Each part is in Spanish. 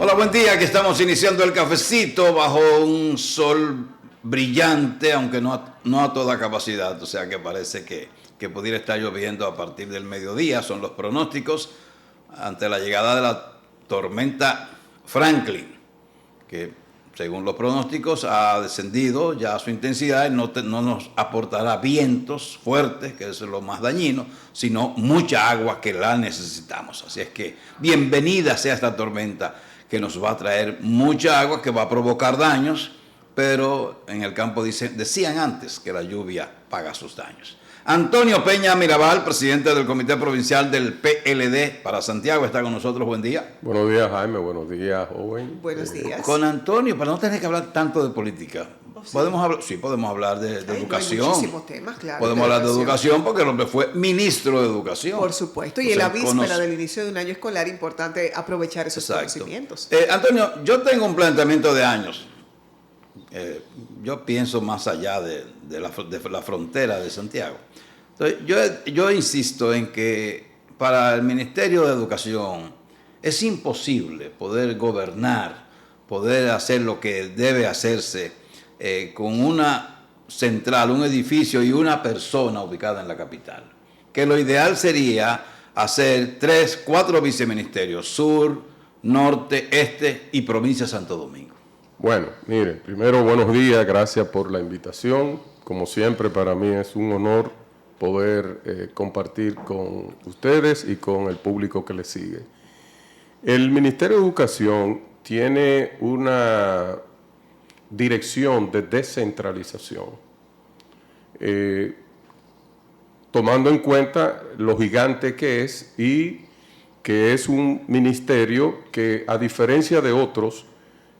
Hola, buen día, que estamos iniciando el cafecito bajo un sol brillante, aunque no a toda capacidad, o sea que parece que pudiera estar lloviendo a partir del mediodía, son los pronósticos ante la llegada de la tormenta Franklin, que según los pronósticos ha descendido ya su intensidad y no nos aportará vientos fuertes, que eso es lo más dañino, sino mucha agua que la necesitamos. Así es que bienvenida sea esta tormenta que nos va a traer mucha agua, que va a provocar daños, pero en el campo decían antes que la lluvia paga sus daños. Antonio Peña Mirabal, presidente del Comité Provincial del PLD para Santiago, está con nosotros. Buen día. Buenos días, Jaime. Buenos días, joven. Buenos días. Con Antonio, para no tener que hablar tanto de política, sí. podemos hablar de educación. Hay muchísimos temas, claro. Podemos hablar de educación porque el hombre fue ministro de Educación. Por supuesto, y en la víspera del inicio de un año escolar, importante aprovechar esos conocimientos. Antonio, yo tengo un planteamiento de años. Yo pienso más allá de la frontera de Santiago. Entonces, yo insisto en que para el Ministerio de Educación es imposible poder gobernar, poder hacer lo que debe hacerse con una central, un edificio y una persona ubicada en la capital. Que lo ideal sería hacer 3, 4 viceministerios, sur, norte, este y provincia de Santo Domingo. Bueno, mire, primero buenos días, gracias por la invitación. Como siempre, para mí es un honor poder compartir con ustedes y con el público que le sigue. El Ministerio de Educación tiene una dirección de descentralización, tomando en cuenta lo gigante que es y que es un ministerio que, a diferencia de otros,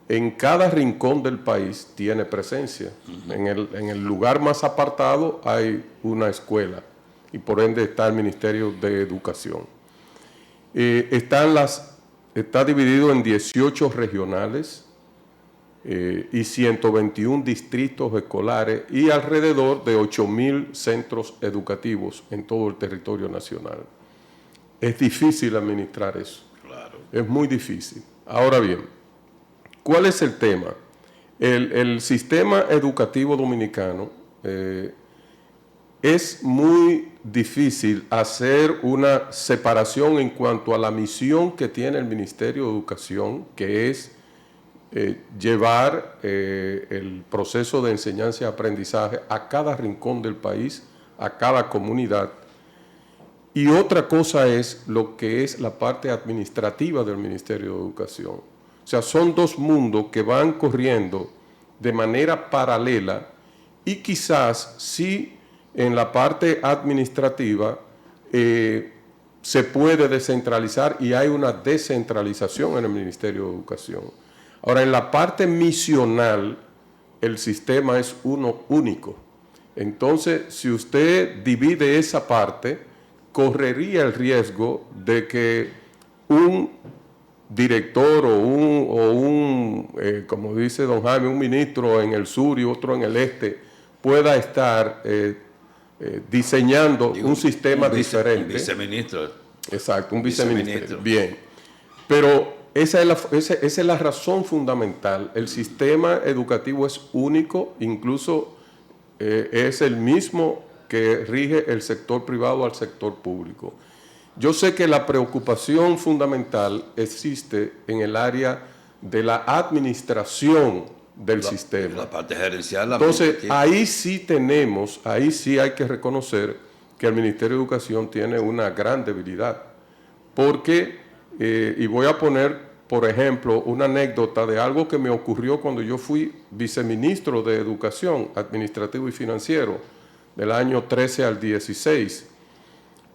en cada rincón del país tiene presencia. En el lugar más apartado hay una escuela y por ende está el Ministerio de Educación. Está dividido en 18 regionales y 121 distritos escolares y alrededor de 8.000 centros educativos en todo el territorio nacional. Es difícil administrar eso. Claro. Es muy difícil. Ahora bien, ¿cuál es el tema? El sistema educativo dominicano es muy difícil hacer una separación en cuanto a la misión que tiene el Ministerio de Educación, que es llevar el proceso de enseñanza y aprendizaje a cada rincón del país, a cada comunidad. Y otra cosa es lo que es la parte administrativa del Ministerio de Educación. O sea, son dos mundos que van corriendo de manera paralela y quizás sí en la parte administrativa se puede descentralizar y hay una descentralización en el Ministerio de Educación. Ahora, en la parte misional, el sistema es uno único. Entonces, si usted divide esa parte, correría el riesgo de que un director como dice don Jaime, un ministro en el sur y otro en el este, pueda estar diseñando un sistema diferente. Un viceministro. Exacto, un viceministro. Bien, pero esa es la razón fundamental. El sistema educativo es único, incluso es el mismo que rige el sector privado al sector público. Yo sé que la preocupación fundamental existe en el área de la administración del sistema. La parte gerencial. Entonces, ahí sí hay que reconocer que el Ministerio de Educación tiene una gran debilidad. Porque, y voy a poner, por ejemplo, una anécdota de algo que me ocurrió cuando yo fui viceministro de Educación, Administrativo y Financiero, del año 13 al 16,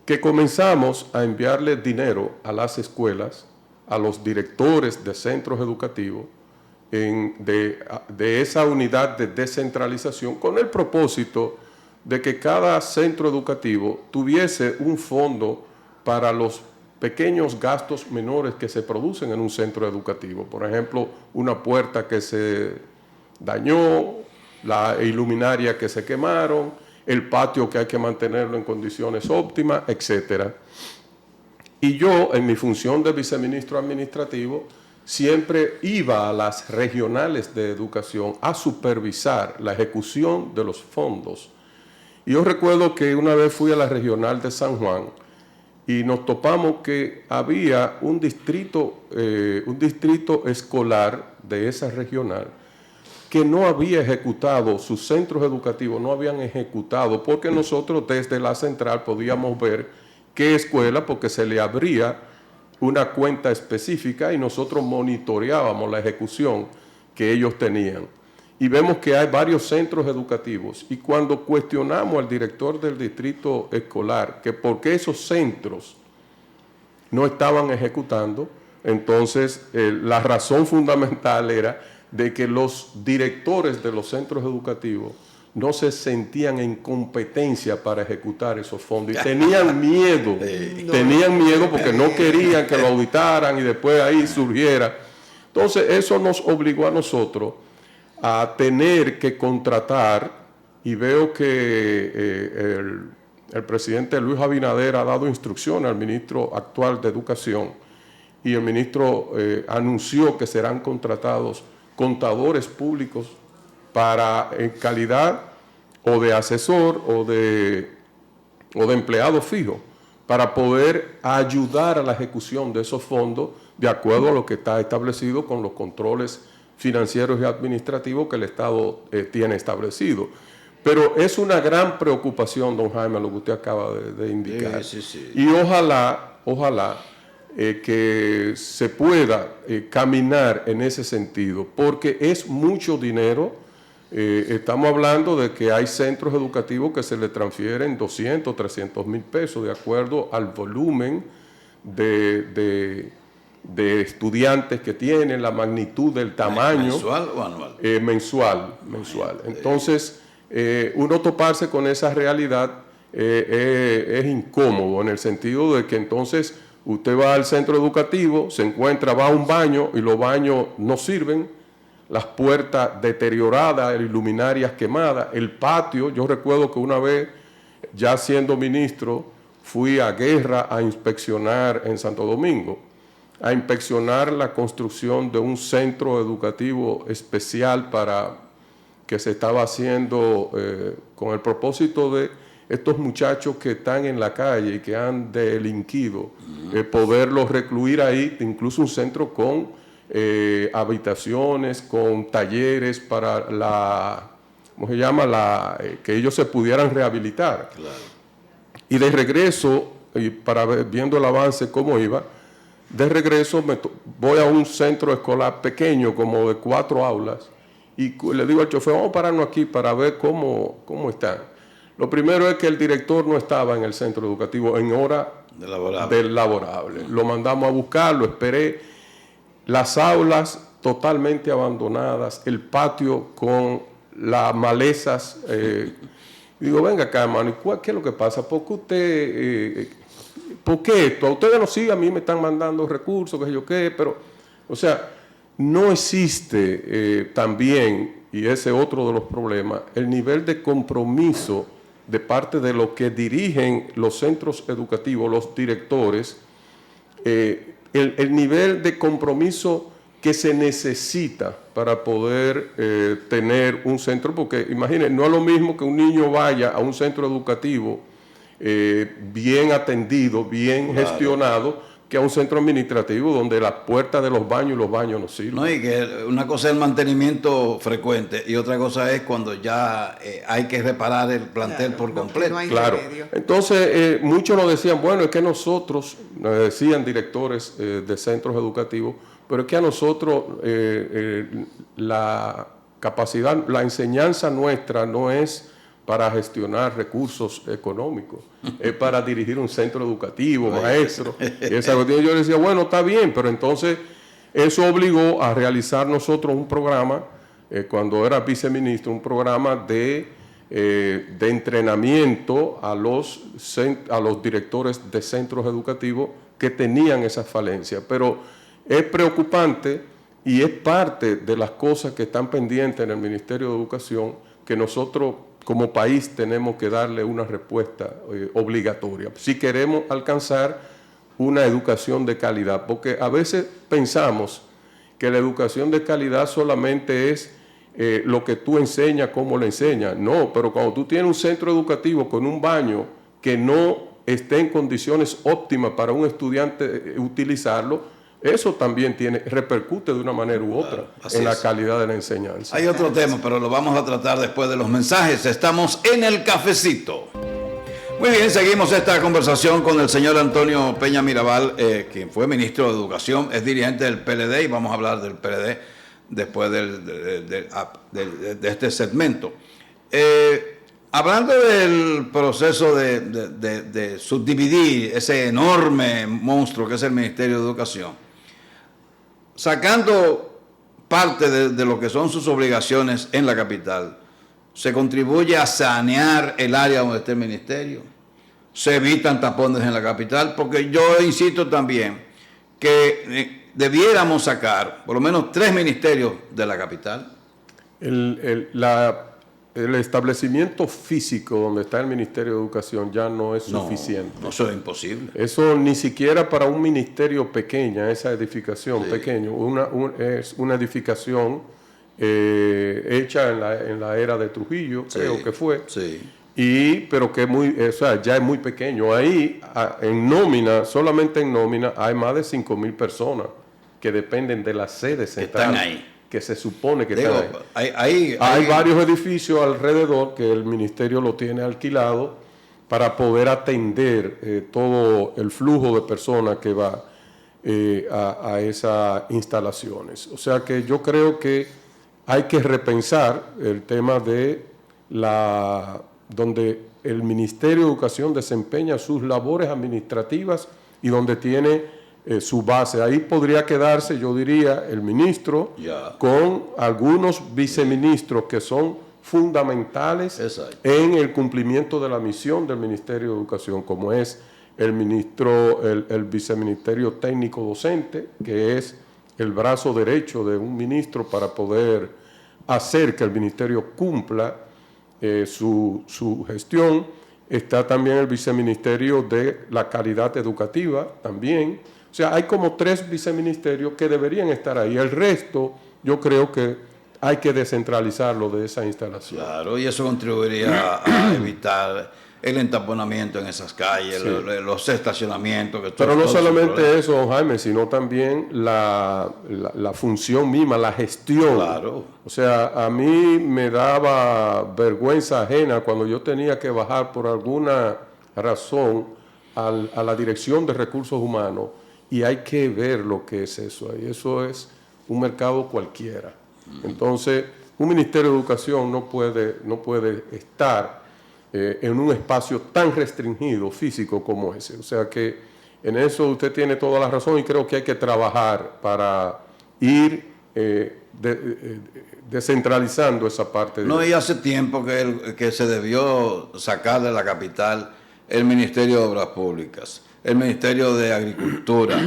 que comenzamos a enviarle dinero a las escuelas, a los directores de centros educativos, de esa unidad de descentralización, con el propósito de que cada centro educativo tuviese un fondo para los pequeños gastos menores que se producen en un centro educativo. Por ejemplo, una puerta que se dañó, la iluminaria que se quemaron, el patio que hay que mantenerlo en condiciones óptimas, etc. Y yo, en mi función de viceministro administrativo, siempre iba a las regionales de educación a supervisar la ejecución de los fondos. Y yo recuerdo que una vez fui a la regional de San Juan y nos topamos que había un distrito escolar de esa regional que no había ejecutado, sus centros educativos no habían ejecutado, porque nosotros desde la central podíamos ver qué escuela, porque se le abría una cuenta específica y nosotros monitoreábamos la ejecución que ellos tenían. Y vemos que hay varios centros educativos. Y cuando cuestionamos al director del distrito escolar que por qué esos centros no estaban ejecutando, entonces la razón fundamental era de que los directores de los centros educativos no se sentían en competencia para ejecutar esos fondos y tenían miedo, porque no querían que lo auditaran y después ahí surgiera. Entonces eso nos obligó a nosotros a tener que contratar, y veo que el presidente Luis Abinader ha dado instrucciones al ministro actual de Educación y el ministro anunció que serán contratados contadores públicos para en calidad o de asesor o de empleado fijo para poder ayudar a la ejecución de esos fondos de acuerdo a lo que está establecido con los controles financieros y administrativos que el Estado tiene establecido. Pero es una gran preocupación, don Jaime, lo que usted acaba de indicar. Sí. Y ojalá que se pueda caminar en ese sentido, porque es mucho dinero. Estamos hablando de que hay centros educativos que se le transfieren 200, 300 mil pesos de acuerdo al volumen de estudiantes que tienen, la magnitud del tamaño. ¿Mensual o anual? Mensual. Entonces, uno toparse con esa realidad es incómodo en el sentido de que entonces usted va al centro educativo, se encuentra, va a un baño y los baños no sirven, las puertas deterioradas, luminarias quemadas, el patio. Yo recuerdo que una vez, ya siendo ministro, fui a Guerra a inspeccionar en Santo Domingo, a inspeccionar la construcción de un centro educativo especial que se estaba haciendo con el propósito de estos muchachos que están en la calle y que han delinquido, poderlos recluir ahí, incluso un centro con habitaciones, con talleres para que ellos se pudieran rehabilitar. Claro. Y de regreso, y viendo el avance cómo iba, de regreso voy a un centro escolar pequeño, como de 4 aulas, y le digo al chofer, vamos a pararnos aquí para ver cómo están. Lo primero es que el director no estaba en el centro educativo en hora del laborable. Lo mandamos a buscar, lo esperé. Las aulas totalmente abandonadas, el patio con las malezas. Digo, venga acá, hermano, ¿qué es lo que pasa? ¿Por qué esto? A ustedes no siguen, a mí me están mandando recursos, qué sé yo qué, pero, o sea, no existe también, y ese es otro de los problemas, el nivel de compromiso de parte de los que dirigen los centros educativos, los directores, el nivel de compromiso que se necesita para poder tener un centro, porque imagínense, no es lo mismo que un niño vaya a un centro educativo bien atendido, bien gestionado, que a un centro administrativo donde las puertas de los baños y los baños no sirven. No, y que una cosa es el mantenimiento frecuente y otra cosa es cuando ya hay que reparar el plantel por completo. No claro. Remedio. Entonces, muchos nos decían, bueno, es que nosotros, nos decían directores de centros educativos, pero es que a nosotros la capacidad, la enseñanza nuestra no es para gestionar recursos económicos, es para dirigir un centro educativo, maestro. Esa cuestión. Yo decía, bueno, está bien, pero entonces eso obligó a realizar nosotros un programa, cuando era viceministro, un programa de entrenamiento a los directores de centros educativos que tenían esas falencias. Pero es preocupante y es parte de las cosas que están pendientes en el Ministerio de Educación, que nosotros como país tenemos que darle una respuesta obligatoria si queremos alcanzar una educación de calidad, porque a veces pensamos que la educación de calidad solamente es lo que tú enseñas, cómo le enseñas. No, pero cuando tú tienes un centro educativo con un baño que no esté en condiciones óptimas para un estudiante utilizarlo, eso también repercute de una manera u otra en la calidad de la enseñanza. Hay otro tema, pero lo vamos a tratar después de los mensajes. Estamos en el cafecito. Muy bien, seguimos esta conversación con el señor Antonio Peña Mirabal, quien fue ministro de Educación, es dirigente del PLD, y vamos a hablar del PLD después de este segmento. Hablando del proceso de subdividir ese enorme monstruo que es el Ministerio de Educación, sacando parte de lo que son sus obligaciones en la capital, se contribuye a sanear el área donde está el ministerio, se evitan tapones en la capital, porque yo insisto también que debiéramos sacar por lo menos 3 ministerios de la capital. El establecimiento físico donde está el Ministerio de Educación ya no es suficiente. No, eso es imposible. Eso ni siquiera para un ministerio pequeño, esa edificación pequeña, es una edificación hecha en la era de Trujillo, creo que fue. Sí. Pero que ya es muy pequeño. Ahí, en nómina, solamente en nómina, hay más de 5,000 personas que dependen de la sede central. Están ahí. Que se supone que están ahí. Hay varios edificios alrededor que el ministerio lo tiene alquilado para poder atender todo el flujo de personas que va a esas instalaciones. O sea que yo creo que hay que repensar el tema de donde el Ministerio de Educación desempeña sus labores administrativas y donde tiene su base. Ahí podría quedarse, yo diría, el ministro con algunos viceministros que son fundamentales en el cumplimiento de la misión del Ministerio de Educación, como es el viceministerio técnico docente, que es el brazo derecho de un ministro para poder hacer que el ministerio cumpla su gestión. Está también el viceministerio de la calidad educativa también. O sea, hay como 3 viceministerios que deberían estar ahí. El resto, yo creo que hay que descentralizarlo de esa instalación. Claro, y eso contribuiría a evitar el entaponamiento en esas calles, los estacionamientos. Pero no solamente eso, don Jaime, sino también la función misma, la gestión. Claro. O sea, a mí me daba vergüenza ajena cuando yo tenía que bajar por alguna razón a la Dirección de Recursos Humanos, y hay que ver lo que es eso ahí. Eso es un mercado cualquiera. Entonces, un Ministerio de Educación no puede estar en un espacio tan restringido físico como ese. O sea que en eso usted tiene toda la razón, y creo que hay que trabajar para ir descentralizando esa parte. No, y hace tiempo que se debió sacar de la capital el Ministerio de Obras Públicas, el Ministerio de Agricultura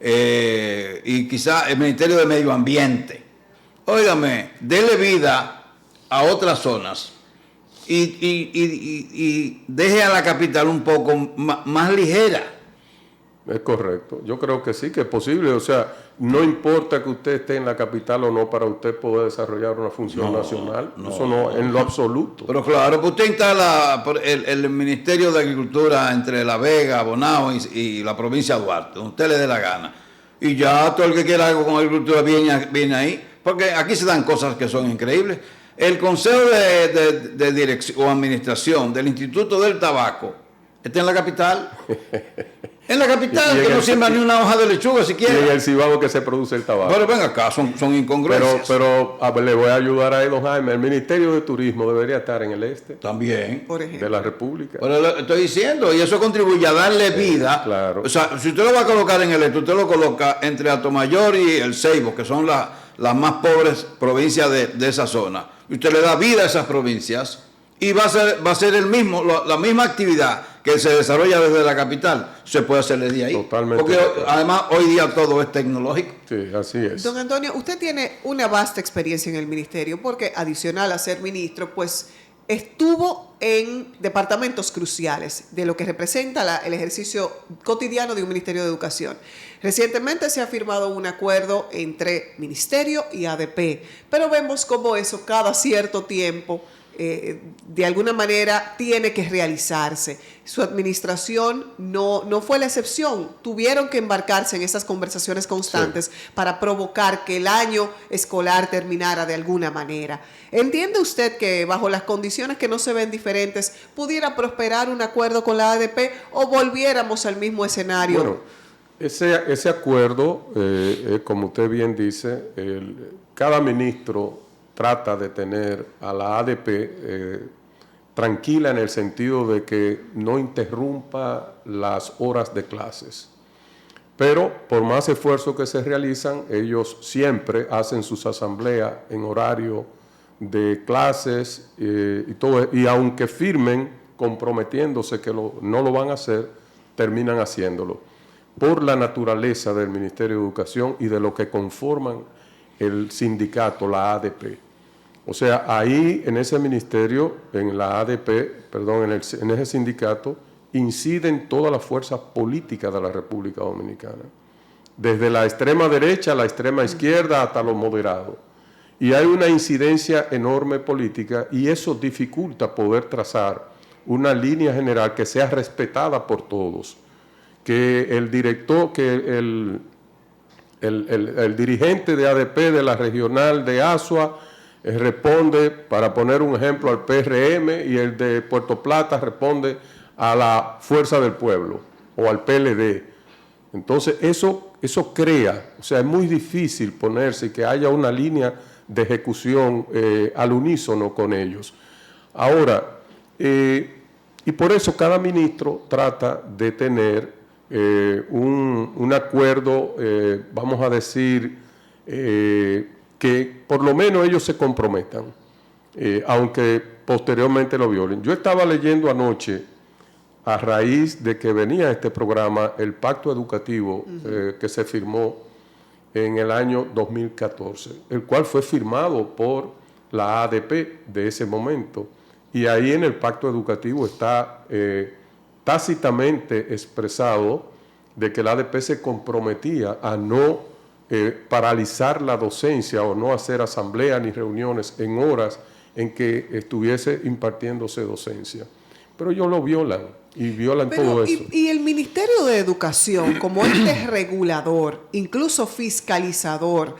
y quizá el Ministerio de Medio Ambiente. Óigame, dele vida a otras zonas y deje a la capital un poco más ligera. Es correcto. Yo creo que sí, que es posible. O sea, no importa que usted esté en la capital o no para usted poder desarrollar una función nacional. Eso no, en lo absoluto. Pero claro, pues usted instala el Ministerio de Agricultura entre La Vega, Bonao y la provincia de Duarte, donde usted le dé la gana. Y ya todo el que quiera algo con agricultura viene ahí. Porque aquí se dan cosas que son increíbles. El Consejo de Dirección o Administración del Instituto del Tabaco está en la capital. En la capital, que no siembra ni una hoja de lechuga siquiera. Y en el Cibao que se produce el tabaco. Pero ven acá, son incongruencias. Pero a ver, le voy a ayudar a don Jaime. El Ministerio de Turismo debería estar en el este. También. Por ejemplo. De la República. Pero lo estoy diciendo, y eso contribuye a darle vida. Claro. O sea, si usted lo va a colocar en el este, usted lo coloca entre Atomayor y el Ceibo, que son las más pobres provincias de esa zona. Y usted le da vida a esas provincias y va a ser la misma actividad que se desarrolla desde la capital, se puede hacer desde ahí. Totalmente. Porque además hoy día todo es tecnológico. Sí, así es. Don Antonio, usted tiene una vasta experiencia en el ministerio, porque adicional a ser ministro, pues estuvo en departamentos cruciales de lo que representa el ejercicio cotidiano de un Ministerio de Educación. Recientemente se ha firmado un acuerdo entre Ministerio y ADP, pero vemos cómo eso cada cierto tiempo de alguna manera tiene que realizarse. Su administración no fue la excepción. Tuvieron que embarcarse en esas conversaciones constantes para provocar que el año escolar terminara de alguna manera. ¿Entiende usted que bajo las condiciones que no se ven diferentes pudiera prosperar un acuerdo con la ADP o volviéramos al mismo escenario? Bueno, ese acuerdo, como usted bien dice, cada ministro trata de tener a la ADP tranquila en el sentido de que no interrumpa las horas de clases. Pero por más esfuerzos que se realizan, ellos siempre hacen sus asambleas en horario de clases y todo, y aunque firmen comprometiéndose que no lo van a hacer, terminan haciéndolo por la naturaleza del Ministerio de Educación y de lo que conforman el sindicato, la ADP. O sea, ahí en ese ministerio, en la ADP, perdón, en ese sindicato, inciden todas las fuerzas políticas de la República Dominicana, desde la extrema derecha a la extrema izquierda hasta los moderados. Y hay una incidencia enorme política y eso dificulta poder trazar una línea general que sea respetada por todos, que el director, que el dirigente de ADP de la regional de Asua responde, para poner un ejemplo, al PRM y el de Puerto Plata responde a la Fuerza del Pueblo o al PLD. Entonces eso crea, o sea, es muy difícil ponerse y que haya una línea de ejecución al unísono con ellos. Ahora, y por eso cada ministro trata de tener un acuerdo, vamos a decir, que por lo menos ellos se comprometan, aunque posteriormente lo violen. Yo estaba leyendo anoche, a raíz de que venía este programa, el pacto educativo que se firmó en el año 2014, el cual fue firmado por la ADP de ese momento. Y ahí en el pacto educativo está tácitamente expresado de que la ADP se comprometía a no paralizar la docencia o no hacer asambleas ni reuniones en horas en que estuviese impartiéndose docencia. Pero ellos lo violan y violan todo eso. Y el Ministerio de Educación, como ente regulador, incluso fiscalizador,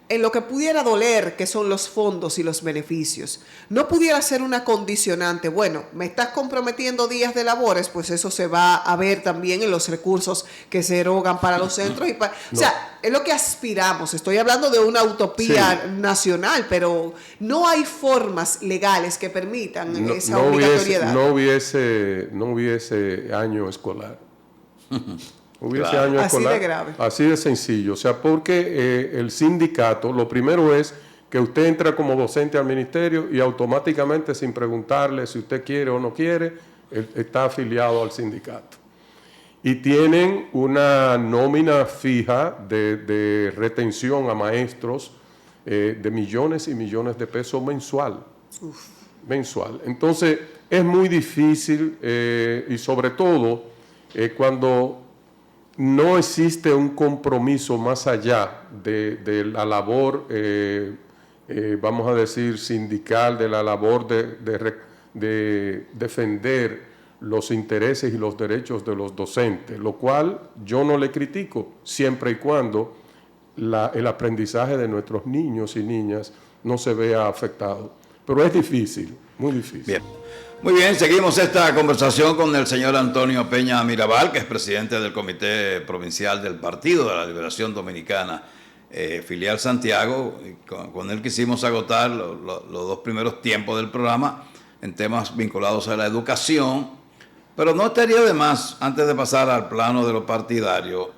en lo que pudiera doler, que son los fondos y los beneficios, no pudiera ser una condicionante. Bueno, me estás comprometiendo días de labores, pues eso se va a ver también en los recursos que se erogan para los centros. O sea, es lo que aspiramos. Estoy hablando de una utopía nacional, pero no hay formas legales que permitan esa obligatoriedad. No hubiese año escolar. Hubiese año escolar, así de grave. Así de sencillo. O sea, porque el sindicato, lo primero es que usted entra como docente al ministerio y automáticamente, sin preguntarle si usted quiere o no quiere, está afiliado al sindicato. Y tienen una nómina fija de retención a maestros de millones y millones de pesos mensual. Mensual. Entonces, es muy difícil y sobre todo cuando no existe un compromiso más allá de la labor, vamos a decir, sindical, de la labor de defender los intereses y los derechos de los docentes, lo cual yo no le critico, siempre y cuando el aprendizaje de nuestros niños y niñas no se vea afectado. Pero es difícil, muy difícil. Bien. Muy bien, seguimos esta conversación con el señor Antonio Peña Mirabal, que es presidente del Comité Provincial del Partido de la Liberación Dominicana, filial Santiago. Con él quisimos agotar los dos primeros tiempos del programa en temas vinculados a la educación, pero no estaría de más, antes de pasar al plano de lo partidario,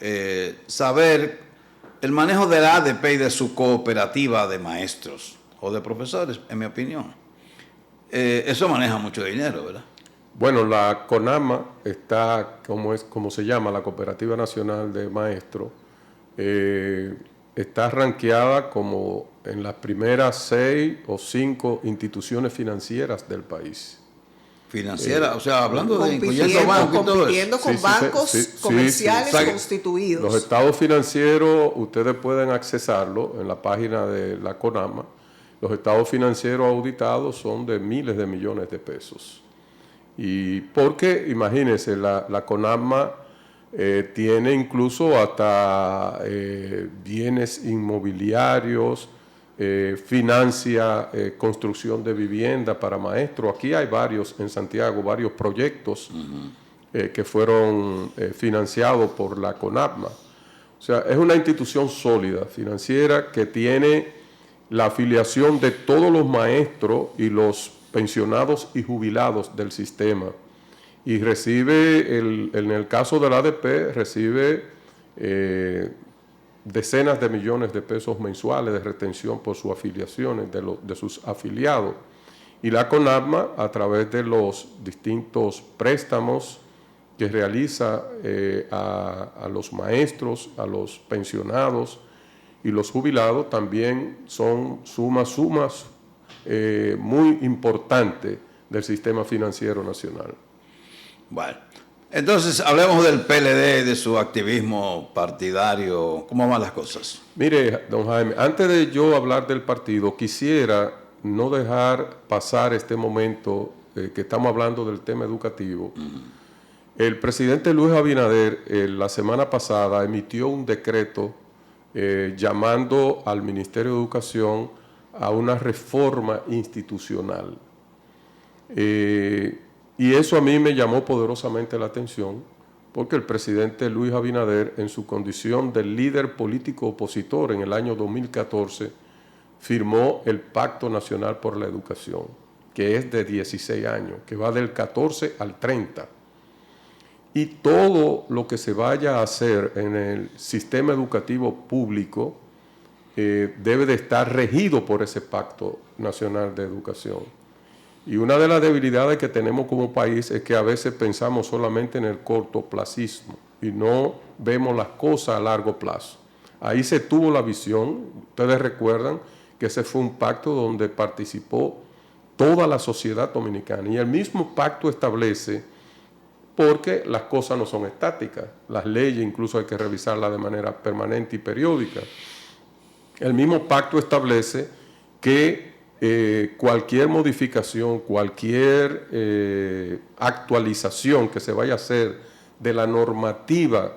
saber el manejo de la ADP y de su cooperativa de maestros o de profesores, en mi opinión. Eso maneja mucho dinero, ¿verdad? Bueno, la CONAMA está, como se llama, la Cooperativa Nacional de Maestros, está ranqueada como en las primeras 6 o 5 instituciones financieras del país. Financiera, o sea, hablando de incluyendo compitiendo, bancos y todo eso. compitiendo con Sí, bancos comerciales sí. constituidos. Los estados financieros, ustedes pueden accesarlo en la página de la CONAMA. Los estados financieros auditados son de miles de millones de pesos. Y porque, imagínense, la CONAMA tiene incluso hasta bienes inmobiliarios, financia construcción de vivienda para maestros. Aquí hay varios en Santiago, varios proyectos que fueron financiados por la CONAMA. O sea, es una institución sólida, financiera, que tiene la afiliación de todos los maestros y los pensionados y jubilados del sistema. Y recibe, en el caso del ADP, recibe decenas de millones de pesos mensuales de retención por sus afiliaciones, de sus afiliados. Y la CONAMA, a través de los distintos préstamos que realiza a los maestros, a los pensionados y los jubilados, también son sumas muy importantes del sistema financiero nacional. Bueno, entonces hablemos del PLD, de su activismo partidario. ¿Cómo van las cosas? Mire, don Jaime, antes de yo hablar del partido, quisiera no dejar pasar este momento que estamos hablando del tema educativo. El presidente Luis Abinader la semana pasada emitió un decreto llamando al Ministerio de Educación a una reforma institucional. Y eso a mí me llamó poderosamente la atención, porque el presidente Luis Abinader, en su condición de líder político opositor en el año 2014, firmó el Pacto Nacional por la Educación, que es de 16 años, que va del 14 al 30. Y todo lo que se vaya a hacer en el sistema educativo público debe de estar regido por ese Pacto Nacional de Educación. Y una de las debilidades que tenemos como país es que a veces pensamos solamente en el cortoplacismo y no vemos las cosas a largo plazo. Ahí se tuvo la visión. Ustedes recuerdan que ese fue un pacto donde participó toda la sociedad dominicana. Y el mismo pacto establece, porque las cosas no son estáticas, las leyes incluso hay que revisarlas de manera permanente y periódica. El mismo pacto establece que cualquier modificación, cualquier actualización que se vaya a hacer de la normativa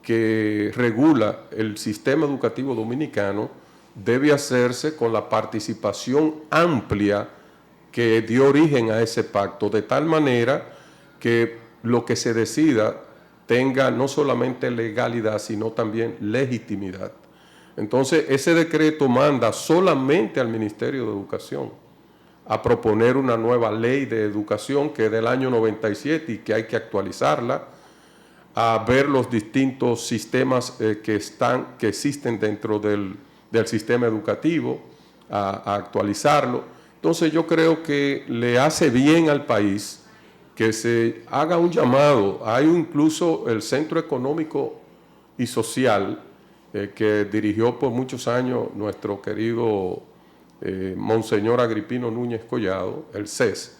que regula el sistema educativo dominicano debe hacerse con la participación amplia que dio origen a ese pacto, de tal manera que lo que se decida tenga no solamente legalidad, sino también legitimidad. Entonces, ese decreto manda solamente al Ministerio de Educación a proponer una nueva ley de educación que es del año 97 y que hay que actualizarla, a ver los distintos sistemas que existen dentro del sistema educativo, a actualizarlo. Entonces, yo creo que le hace bien al país que se haga un llamado. Hay incluso el Centro Económico y Social que dirigió por muchos años nuestro querido Monseñor Agripino Núñez Collado, el CES,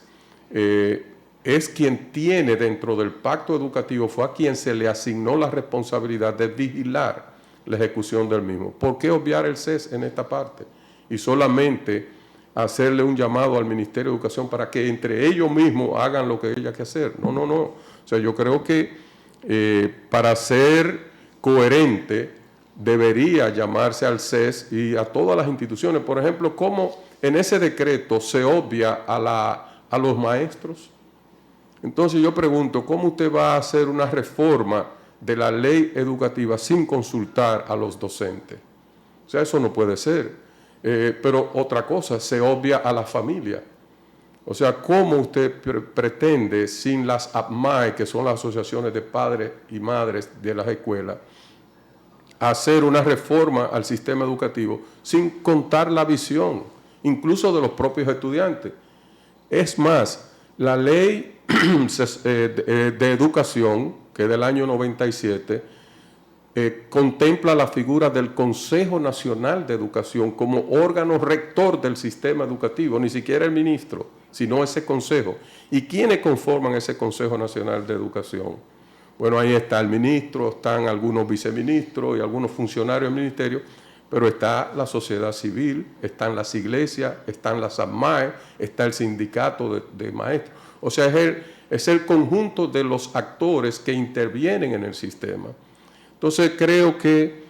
es quien tiene dentro del pacto educativo, fue a quien se le asignó la responsabilidad de vigilar la ejecución del mismo. ¿Por qué obviar el CES en esta parte? Y solamente hacerle un llamado al Ministerio de Educación para que entre ellos mismos hagan lo que haya que hacer. No. O sea, yo creo que para ser coherente debería llamarse al CES y a todas las instituciones. Por ejemplo, cómo en ese decreto se obvia a los maestros. Entonces yo pregunto, ¿cómo usted va a hacer una reforma de la ley educativa sin consultar a los docentes? O sea, eso no puede ser. Pero otra cosa, se obvia a la familia. O sea, ¿cómo usted pretende, sin las APMAE, que son las asociaciones de padres y madres de las escuelas, hacer una reforma al sistema educativo sin contar la visión, incluso de los propios estudiantes? Es más, la ley de educación, que es del año 97, contempla la figura del Consejo Nacional de Educación como órgano rector del sistema educativo, ni siquiera el ministro, sino ese consejo. ¿Y quiénes conforman ese Consejo Nacional de Educación? Bueno, ahí está el ministro, están algunos viceministros y algunos funcionarios del ministerio, pero está la sociedad civil, están las iglesias, están las AMAE, está el sindicato de maestros. O sea, es el conjunto de los actores que intervienen en el sistema. Entonces creo que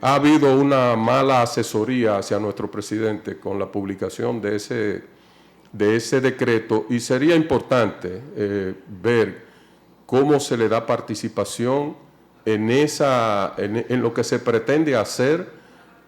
ha habido una mala asesoría hacia nuestro presidente con la publicación de ese decreto, y sería importante ver cómo se le da participación en lo que se pretende hacer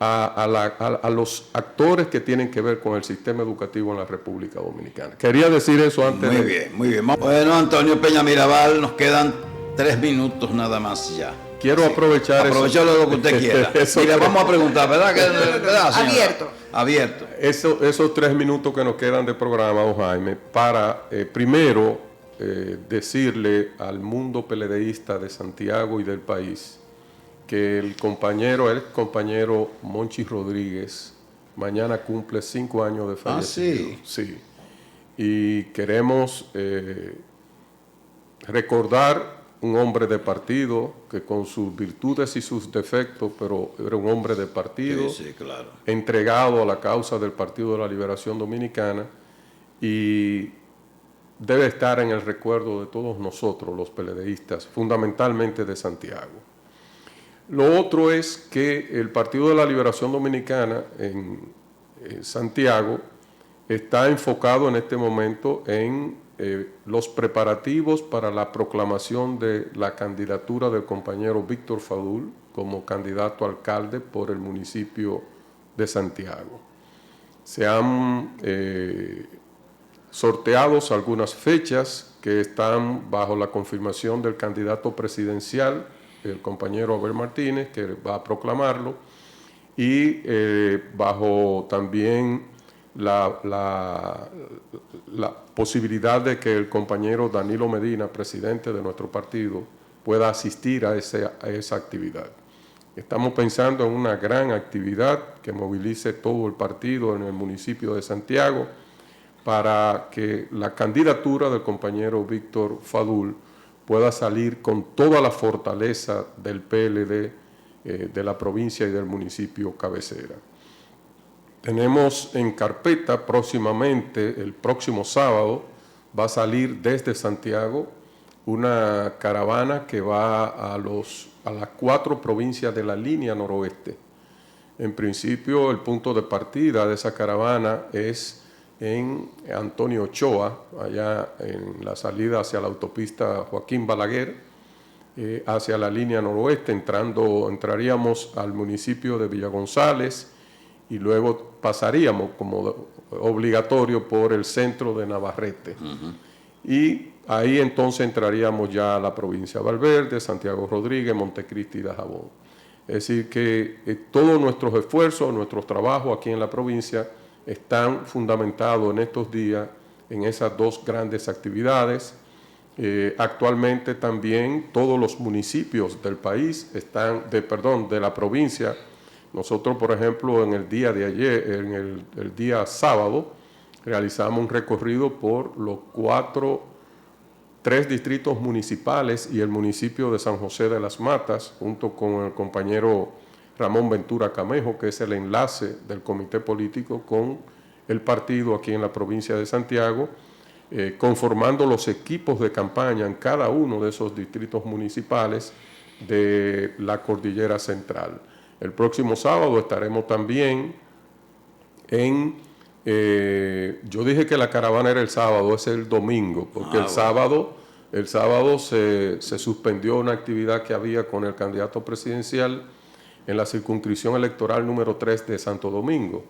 a los actores que tienen que ver con el sistema educativo en la República Dominicana. Quería decir eso antes Muy bien, muy bien. Bueno, Antonio Peña Mirabal, nos quedan 3 minutos nada más ya. Quiero aprovechar lo que usted quiera. Y le vamos a preguntar, ¿verdad? ¿Verdad, Abierto. Abierto. Esos 3 minutos que nos quedan de programa, don Jaime, para primero decirle al mundo PLDista de Santiago y del país que el compañero Monchi Rodríguez mañana cumple 5 años de fallecido. Ah, sí. Sí. Y queremos recordar un hombre de partido que con sus virtudes y sus defectos, pero era un hombre de partido, Sí, claro. entregado a la causa del Partido de la Liberación Dominicana, y debe estar en el recuerdo de todos nosotros, los PLDistas, fundamentalmente de Santiago. Lo otro es que el Partido de la Liberación Dominicana en Santiago está enfocado en este momento en los preparativos para la proclamación de la candidatura del compañero Víctor Fadul como candidato a alcalde por el municipio de Santiago. Se han sorteados algunas fechas que están bajo la confirmación del candidato presidencial, el compañero Abel Martínez, que va a proclamarlo, y bajo también la posibilidad de que el compañero Danilo Medina, presidente de nuestro partido, pueda asistir a esa actividad. Estamos pensando en una gran actividad que movilice todo el partido en el municipio de Santiago para que la candidatura del compañero Víctor Fadul pueda salir con toda la fortaleza del PLD de la provincia y del municipio cabecera. Tenemos en carpeta próximamente, el próximo sábado, va a salir desde Santiago una caravana que va a las 4 provincias de la línea noroeste. En principio, el punto de partida de esa caravana es en Antonio Ochoa, allá en la salida hacia la autopista Joaquín Balaguer, hacia la línea noroeste, entraríamos al municipio de Villa González y luego pasaríamos como obligatorio por el centro de Navarrete. Y ahí entonces entraríamos ya a la provincia de Valverde, Santiago Rodríguez, Montecristi y Dajabón. Es decir que todos nuestros esfuerzos, nuestros trabajos aquí en la provincia están fundamentados en estos días en esas 2 grandes actividades. Actualmente también todos los municipios del país de la provincia. Nosotros, por ejemplo, en el día de ayer, el día sábado, realizamos un recorrido por los 3 distritos municipales y el municipio de San José de las Matas, junto con el compañero Ramón Ventura Camejo, que es el enlace del comité político con el partido aquí en la provincia de Santiago, conformando los equipos de campaña en cada uno de esos distritos municipales de la Cordillera Central. El próximo sábado estaremos también yo dije que la caravana era el sábado, es el domingo, porque el sábado se suspendió una actividad que había con el candidato presidencial en la circunscripción electoral número 3 de Santo Domingo.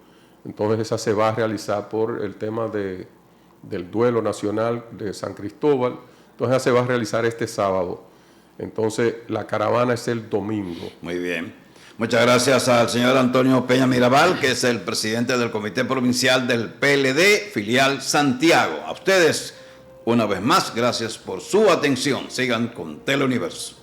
Entonces esa se va a realizar por el tema del duelo nacional de San Cristóbal. Entonces esa se va a realizar este sábado. Entonces la caravana es el domingo. Muy bien. Muchas gracias al señor Antonio Peña Mirabal, que es el presidente del Comité Provincial del PLD, filial Santiago. A ustedes, una vez más, gracias por su atención. Sigan con Teleuniverso.